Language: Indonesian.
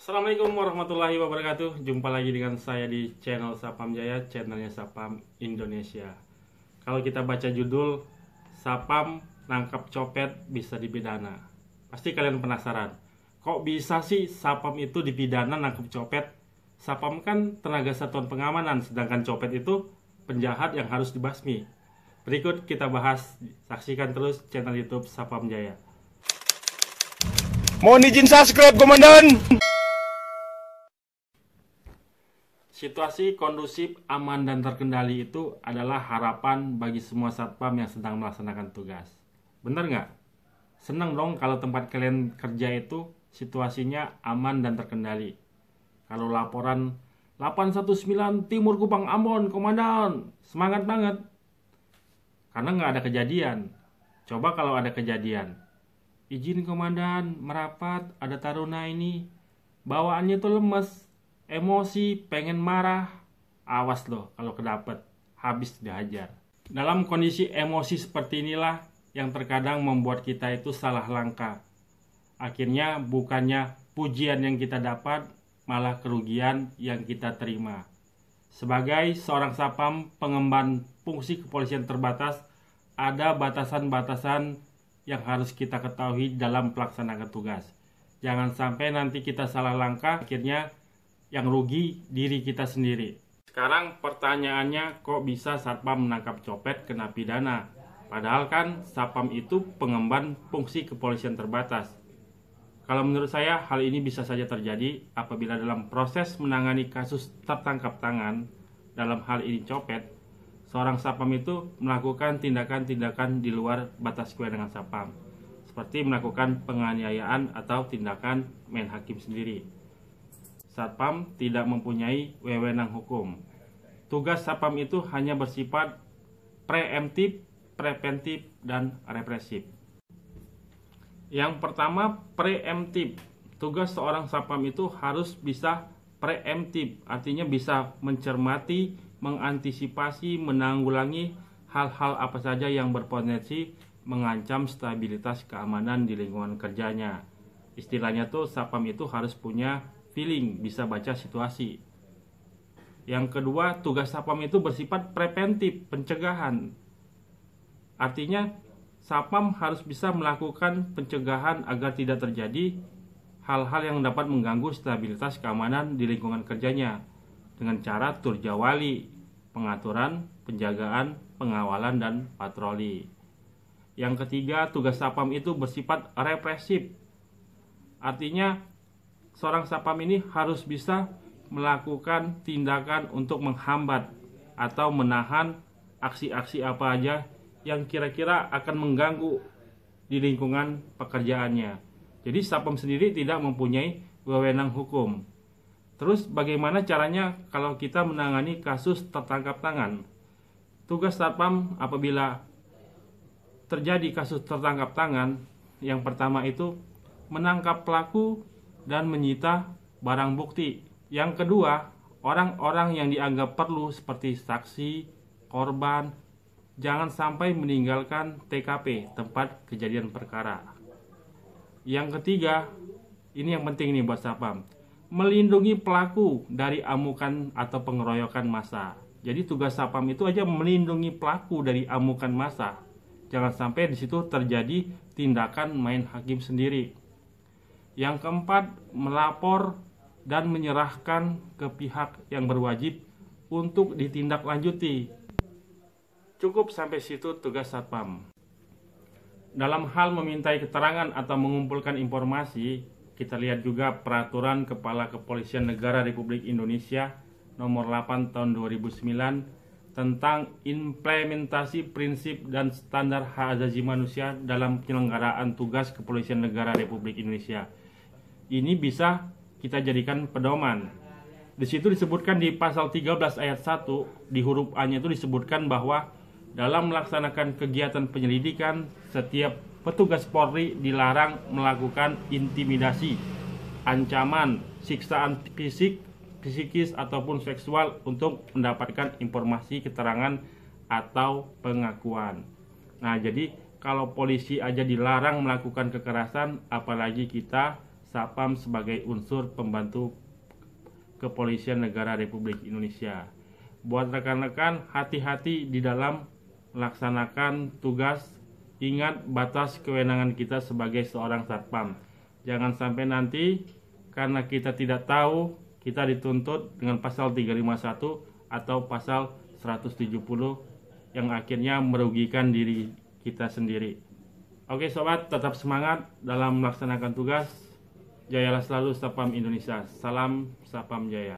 Assalamualaikum warahmatullahi wabarakatuh. Jumpa lagi dengan saya di channel Sapam Jaya, channelnya Sapam Indonesia. Kalau kita baca judul Sapam nangkap copet bisa dipidana, pasti kalian penasaran, kok bisa sih Sapam itu dipidana nangkap copet? Sapam kan tenaga satuan pengamanan, sedangkan copet itu penjahat yang harus dibasmi. Berikut kita bahas, saksikan terus channel YouTube Sapam Jaya. Mohon izin subscribe, Komandan. Situasi kondusif, aman, dan terkendali itu adalah harapan bagi semua satpam yang sedang melaksanakan tugas. Bener nggak? Seneng dong kalau tempat kalian kerja itu situasinya aman dan terkendali. Kalau laporan 819 Timur Kupang Ambon, Komandan, semangat banget. Karena nggak ada kejadian. Coba kalau ada kejadian. Izin Komandan, merapat, ada taruna ini. Bawaannya tuh lemes. Emosi, pengen marah, awas loh kalau kedapet, habis dihajar. Dalam kondisi emosi seperti inilah yang terkadang membuat kita itu salah langkah. Akhirnya bukannya pujian yang kita dapat, malah kerugian yang kita terima. Sebagai seorang sapam pengemban fungsi kepolisian terbatas, ada batasan-batasan yang harus kita ketahui dalam pelaksanaan tugas. Jangan sampai nanti kita salah langkah, akhirnya yang rugi diri kita sendiri. Sekarang pertanyaannya, kok bisa satpam menangkap copet kena pidana? Padahal kan satpam itu pengemban fungsi kepolisian terbatas. Kalau menurut saya hal ini bisa saja terjadi apabila dalam proses menangani kasus tertangkap tangan, dalam hal ini copet, seorang satpam itu melakukan tindakan-tindakan di luar batas kewenangan satpam, seperti melakukan penganiayaan atau tindakan main hakim sendiri. Satpam tidak mempunyai wewenang hukum. Tugas satpam itu hanya bersifat preemptif, preventif, dan represif. Yang pertama, preemptif. Tugas seorang satpam itu harus bisa preemptif, artinya bisa mencermati, mengantisipasi, menanggulangi hal-hal apa saja yang berpotensi mengancam stabilitas keamanan di lingkungan kerjanya. Istilahnya tuh satpam itu harus punya feeling, bisa baca situasi. Yang kedua, tugas satpam itu bersifat preventif, pencegahan. Artinya, satpam harus bisa melakukan pencegahan agar tidak terjadi hal-hal yang dapat mengganggu stabilitas keamanan di lingkungan kerjanya dengan cara turjawali, pengaturan, penjagaan, pengawalan, dan patroli. Yang ketiga, tugas satpam itu bersifat represif. Artinya, seorang satpam ini harus bisa melakukan tindakan untuk menghambat atau menahan aksi-aksi apa aja yang kira-kira akan mengganggu di lingkungan pekerjaannya. Jadi satpam sendiri tidak mempunyai wewenang hukum. Terus bagaimana caranya kalau kita menangani kasus tertangkap tangan? Tugas satpam apabila terjadi kasus tertangkap tangan, yang pertama itu menangkap pelaku dan menyita barang bukti. Yang kedua, orang-orang yang dianggap perlu seperti saksi, korban, jangan sampai meninggalkan TKP, tempat kejadian perkara. Yang ketiga, ini yang penting nih buat satpam, melindungi pelaku dari amukan atau pengeroyokan massa. Jadi tugas satpam itu aja melindungi pelaku dari amukan massa. Jangan sampai di situ terjadi tindakan main hakim sendiri. Yang keempat, melapor dan menyerahkan ke pihak yang berwajib untuk ditindaklanjuti. Cukup sampai situ tugas satpam. Dalam hal memintai keterangan atau mengumpulkan informasi, kita lihat juga Peraturan Kepala Kepolisian Negara Republik Indonesia Nomor 8 Tahun 2009 tentang implementasi prinsip dan standar hak asasi manusia dalam penyelenggaraan tugas Kepolisian Negara Republik Indonesia. Ini bisa kita jadikan pedoman. Di situ disebutkan di pasal 13 ayat 1, di huruf A-nya itu disebutkan bahwa dalam melaksanakan kegiatan penyelidikan, setiap petugas Polri dilarang melakukan intimidasi, ancaman, siksaan fisik, psikis ataupun seksual untuk mendapatkan informasi, keterangan atau pengakuan. Nah, jadi kalau polisi aja dilarang melakukan kekerasan, apalagi kita Satpam sebagai unsur pembantu Kepolisian Negara Republik Indonesia. Buat rekan-rekan, hati-hati di dalam melaksanakan tugas. Ingat batas kewenangan kita sebagai seorang satpam. Jangan sampai nanti karena kita tidak tahu, kita dituntut dengan pasal 351 atau pasal 170 yang akhirnya merugikan diri kita sendiri. Oke sobat, tetap semangat dalam melaksanakan tugas. Jayalah selalu Satpam Indonesia. Salam Satpam Jaya.